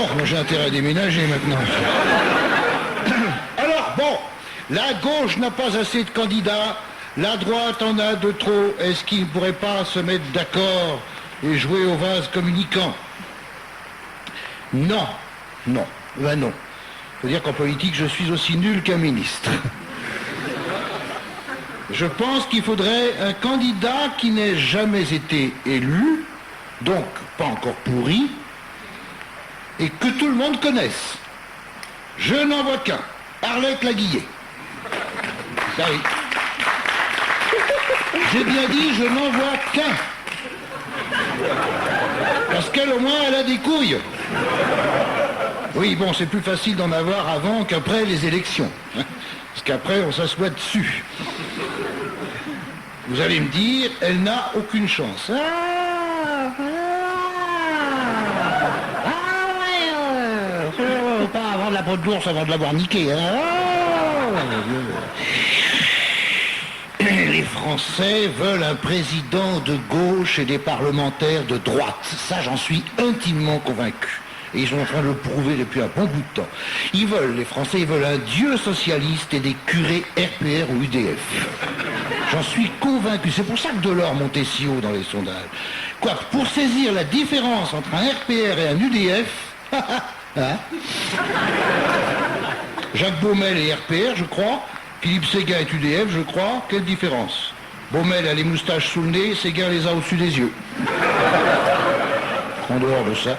Bon, moi j'ai intérêt à déménager maintenant. Alors, bon, la gauche n'a pas assez de candidats, la droite en a de trop. Est-ce qu'ils ne pourraient pas se mettre d'accord et jouer au vase communicant? Non, non, ben non. Faut dire qu'en politique, je suis aussi nul qu'un ministre. Je pense qu'il faudrait un candidat qui n'ait jamais été élu, donc pas encore pourri, et que tout le monde connaisse. Je n'en vois qu'un, Arlette Laguillet. Ça oui. J'ai bien dit, je n'en vois qu'un. Parce qu'elle, au moins, elle a des couilles. Oui, bon, c'est plus facile d'en avoir avant qu'après les élections. Parce qu'après, on s'assoit dessus. Vous allez me dire, elle n'a aucune chance. Pas avant de la peau de l'ours, avant de l'avoir niqué. Les Français veulent un président de gauche et des parlementaires de droite. Ça, j'en suis intimement convaincu. Et ils sont en train de le prouver depuis un bon bout de temps. Les Français, ils veulent un dieu socialiste et des curés RPR ou UDF. J'en suis convaincu. C'est pour ça que Delors montait si haut dans les sondages. Quoi, pour saisir la différence entre un RPR et un UDF, hein? Jacques Baumel est RPR, je crois. Philippe Séguin est UDF, je crois. Quelle différence? Baumel a les moustaches sous le nez, Séguin les a au-dessus des yeux. En dehors de ça...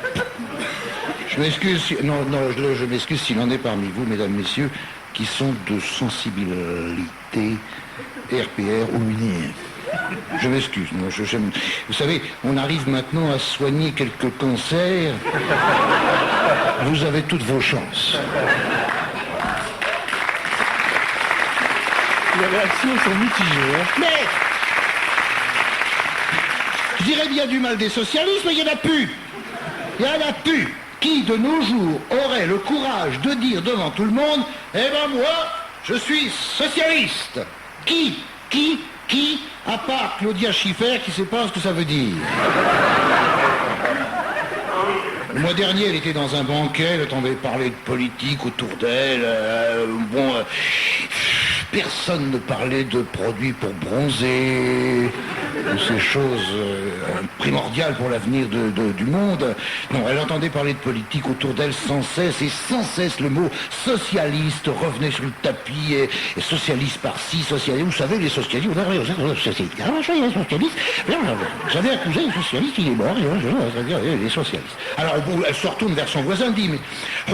Je m'excuse, je m'excuse s'il en est parmi vous, mesdames, messieurs, qui sont de sensibilité RPR ou UNIF. Je m'excuse. Vous savez, on arrive maintenant à soigner quelques cancers. Vous avez toutes vos chances. Les réactions sont mitigées. Hein. Mais je dirais bien du mal des socialistes, mais il n'y en a plus. Il n'y en a plus. Qui, de nos jours, aurait le courage de dire devant tout le monde « Eh ben moi, je suis socialiste ». Qui, à part Claudia Schiffer, qui ne sait pas ce que ça veut dire. Le mois dernier, elle était dans un banquet, elle entendait parler de politique autour d'elle. Personne ne parlait de produits pour bronzer, de ces choses primordiales pour l'avenir du monde. Non, elle entendait parler de politique autour d'elle sans cesse, et sans cesse le mot socialiste revenait sur le tapis, et socialiste par-ci, socialiste. Vous savez, les socialistes, j'avais un cousin socialiste, il est mort, les socialistes. Alors, elle se retourne vers son voisin, dit, mais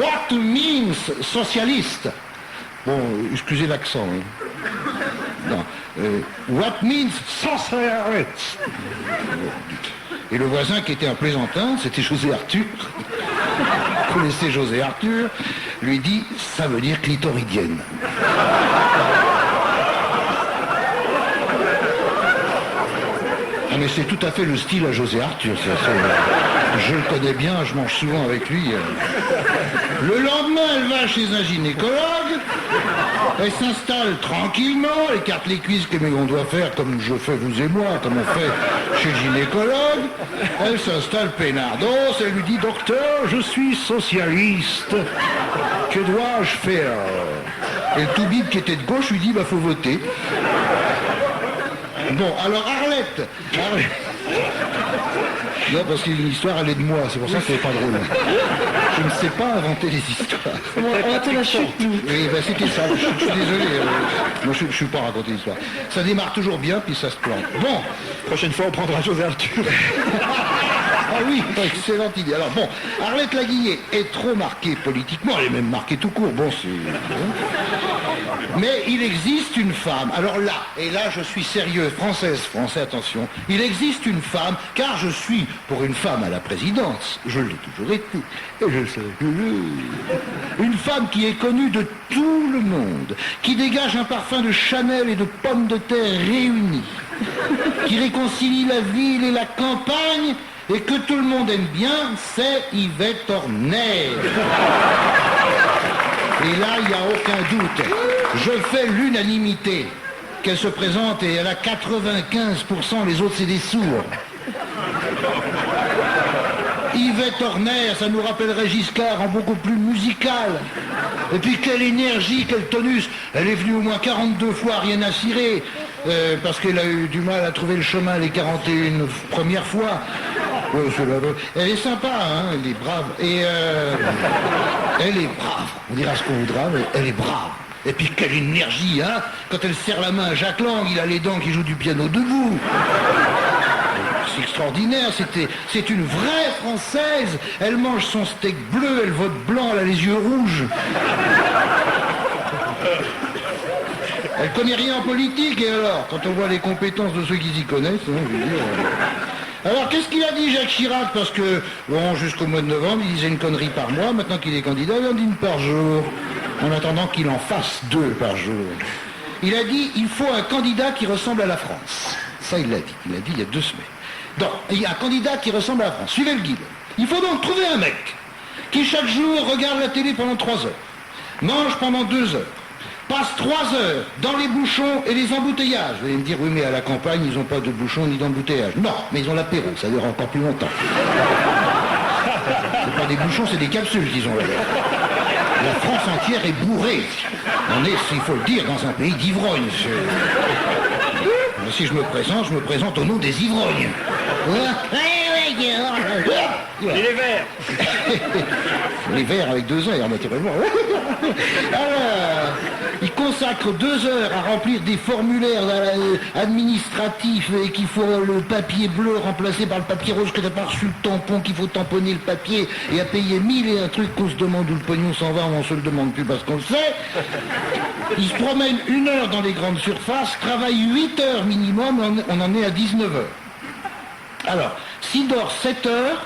what means socialiste? Bon, excusez l'accent. Hein. Non. What means socialist? Et le voisin, qui était un plaisantin, c'était José Arthur. Vous connaissez José Arthur, lui dit, ça veut dire clitoridienne. Ah mais c'est tout à fait le style à José Arthur. Je le connais bien, je mange souvent avec lui. Le lendemain, elle va chez un gynécologue, elle s'installe tranquillement, écarte les cuisses comme on doit faire, comme je fais vous et moi, comme on fait chez le gynécologue. Elle s'installe peinardos, elle lui dit « Docteur, je suis socialiste, que dois-je faire ?» Et le toubib qui était de gauche lui dit « Bah, faut voter. » Bon, alors Arlette. Non, parce qu'une histoire, elle est de moi, c'est pour ça que c'est pas drôle. Je ne sais pas inventer des histoires. On a fait la chute, nous. Oui, ben c'était ça, je suis désolé. Moi, je ne suis pas à raconter l'histoire. Ça démarre toujours bien, puis ça se plante. Bon. Prochaine fois, on prendra José Arthur. Ah oui, excellente idée. Alors bon, Arlette Laguillet est trop marquée politiquement, elle est même marquée tout court, bon c'est... Mais il existe une femme, alors là, et là je suis sérieux, français, attention, il existe une femme, car je suis pour une femme à la présidence, je l'ai toujours été, et je sais que une femme qui est connue de tout le monde, qui dégage un parfum de Chanel et de pommes de terre réunies, qui réconcilie la ville et la campagne, et que tout le monde aime bien, c'est Yvette Horner. Et là, il n'y a aucun doute. Je fais l'unanimité qu'elle se présente et elle a 95%, les autres c'est des sourds. Yvette Horner, ça nous rappellerait Giscard en beaucoup plus musical. Et puis quelle énergie, quel tonus. Elle est venue au moins 42 fois, rien à cirer, parce qu'elle a eu du mal à trouver le chemin les 41 premières fois. Elle est sympa, hein, elle est brave. Et elle est brave. On dira ce qu'on voudra, mais elle est brave. Et puis quelle énergie, hein. Quand elle serre la main à Jacques Lang, il a les dents qui jouent du piano debout. C'est extraordinaire, c'est une vraie Française. Elle mange son steak bleu, elle vote blanc, elle a les yeux rouges. Elle connaît rien en politique, et alors, quand on voit les compétences de ceux qui s'y connaissent, hein, je veux dire... Alors, qu'est-ce qu'il a dit Jacques Chirac? Parce que, bon, jusqu'au mois de novembre, il disait une connerie par mois. Maintenant qu'il est candidat, il en dit une par jour. En attendant qu'il en fasse 2 par jour. Il a dit, il faut un candidat qui ressemble à la France. Ça, il l'a dit. Il l'a dit il y a 2 semaines. Donc, il y a un candidat qui ressemble à la France. Suivez le guide. Il faut donc trouver un mec qui, chaque jour, regarde la télé pendant 3 heures, mange pendant 2 heures, passe 3 heures dans les bouchons et les embouteillages. Vous allez me dire, oui, mais à la campagne, ils n'ont pas de bouchons ni d'embouteillages. Non, mais ils ont l'apéro, ça dure encore plus longtemps. C'est pas des bouchons, c'est des capsules qu'ils ont là. La France entière est bourrée. On est, s'il faut le dire, dans un pays d'ivrognes. Si je me présente au nom des ivrognes. Et les verts. Les verts avec 2 heures, naturellement. Alors, il consacre 2 heures à remplir des formulaires administratifs et qu'il faut le papier bleu remplacé par le papier rose que t'as pas reçu le tampon, qu'il faut tamponner le papier et à payer 1000 et un truc qu'on se demande où le pognon s'en va, on se le demande plus parce qu'on le sait. Il se promène 1 heure dans les grandes surfaces, travaille 8 heures minimum, on en est à 19 heures. Alors, s'il dort 7 heures,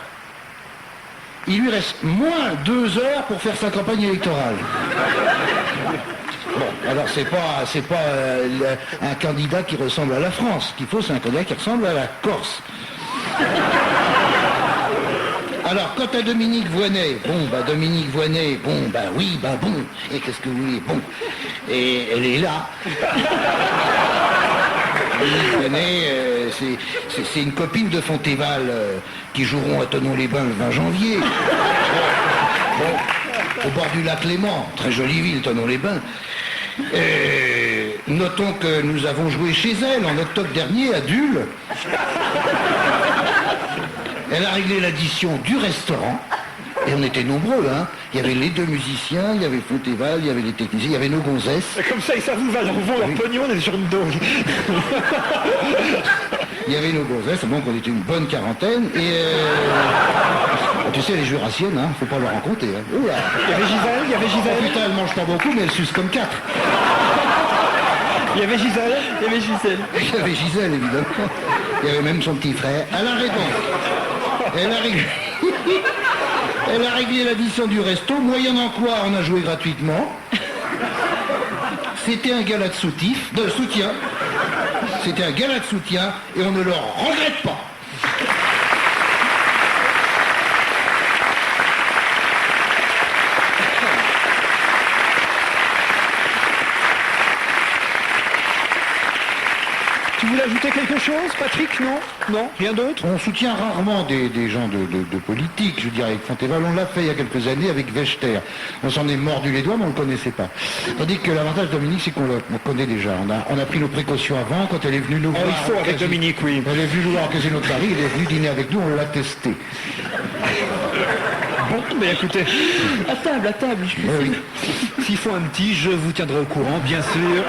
il lui reste moins 2 heures pour faire sa campagne électorale. Bon, alors c'est pas un candidat qui ressemble à la France. Ce qu'il faut, c'est un candidat qui ressemble à la Corse. Alors, quant à Dominique Voynet, Dominique Voynet, bon. Et qu'est-ce que vous voulez? Bon. Et elle est là. C'est une copine de Fontéval qui joueront à Thonon-les-Bains le 20 janvier. Bon, au bord du lac Léman, très jolie ville, Thonon-les-Bains. Notons que nous avons joué chez elle en octobre dernier à Dule. Elle a réglé l'addition du restaurant. Et on était nombreux, hein. Il y avait les 2 musiciens, il y avait Fontéval, il y avait les techniciens, il y avait nos gonzesses. Et comme ça, ils savent où va leur pognon, on est sur une dose. Il y avait nos gonzesses, donc on était une bonne quarantaine, et tu sais, les jurassiennes, hein, faut pas leur en compter. Hein. Il y avait Gisèle. Oh, putain, elle mange pas beaucoup, mais elle suce comme 4. Il y avait Gisèle. Il y avait Gisèle, évidemment. Il y avait même son petit frère. Elle a raison. Elle a réglé l'addition du resto, moyennant quoi on a joué gratuitement. C'était un gala de soutien. C'était un gala de soutien et on ne le regrette pas. Tu voulais ajouter quelque chose, Patrick? Non? Non? Rien d'autre? On soutient rarement des gens de politique, je dirais, avec Fontéval. On l'a fait il y a quelques années avec Wechter. On s'en est mordu les doigts, mais on ne le connaissait pas. Tandis que l'avantage de Dominique, c'est qu'on le connaît déjà. On a pris nos précautions avant, quand elle est venue nous voir. Il faut avec Dominique, oui. Elle est venue nous voir au Casino de Paris, elle est venue dîner avec nous, on l'a testé. Bon, mais écoutez... À table, je Oui. S'il faut un petit, je vous tiendrai au courant, bien sûr.